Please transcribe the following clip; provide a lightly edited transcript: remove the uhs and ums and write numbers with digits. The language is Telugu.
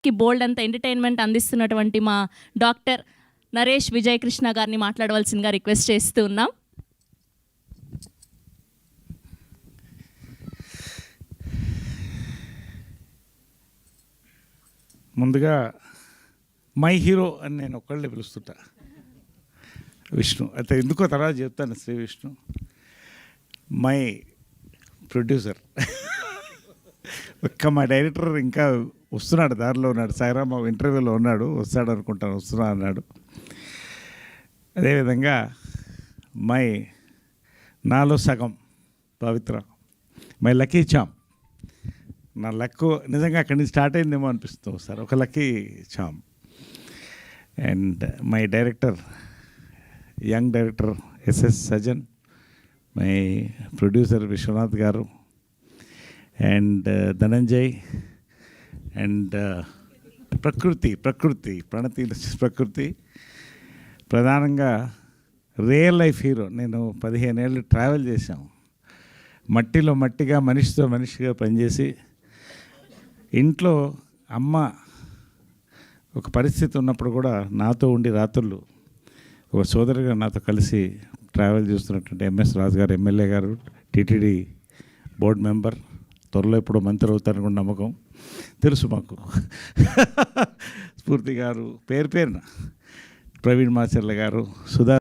కి బోల్డ్ అంత ఎంటర్టైన్మెంట్ అందిస్తున్నటువంటి మా డాక్టర్ నరేష్ విజయ్ కృష్ణ గారిని మాట్లాడవలసిందిగా రిక్వెస్ట్ చేస్తూ ఉన్నాం. ముందుగా మై హీరో అని నేను ఒక్కళ్ళే పిలుస్తుంటా, విష్ణు. అయితే ఎందుకో తర్వాత చెప్తాను. Sri Vishnu my producer. ఒక్క మా డైరెక్టర్ ఇంకా వస్తున్నాడు, దారిలో ఉన్నాడు. సాయిరామ్ ఇంటర్వ్యూలో ఉన్నాడు, వస్తాడు అనుకుంటాను, వస్తున్నా అన్నాడు. అదేవిధంగా మై నాలో సగం పవిత్ర, మై లక్కీ చామ్. నా లక్ నిజంగా అక్కడి నుంచి స్టార్ట్ అయిందేమో అనిపిస్తుంది సార్, ఒక lucky charm. And my director, young director SS Sajan, my producer Vishwanath garu, and Dhananjay, and ప్రకృతి ప్రణతి ప్రకృతి. ప్రధానంగా రియల్ లైఫ్ హీరో. నేను 15 ఏళ్ళు ట్రావెల్ చేశాం, మట్టిలో మట్టిగా, మనిషితో మనిషిగా పనిచేసి, ఇంట్లో అమ్మ ఒక పరిస్థితి ఉన్నప్పుడు కూడా నాతో ఉండి రాత్రులు ఒక సోదరిగా నాతో కలిసి ట్రావెల్ చేస్తున్నటువంటి ఎంఎస్ రాజు గారు, ఎమ్మెల్యే గారు, టీటీడీ బోర్డు మెంబర్, త్వరలో ఎప్పుడో మంత్రి అవుతారని నమ్మకం తెలుసు మాకు. స్ఫూర్తి గారు, పేరున ప్రవీణ్ మాచర్ల గారు, సుధా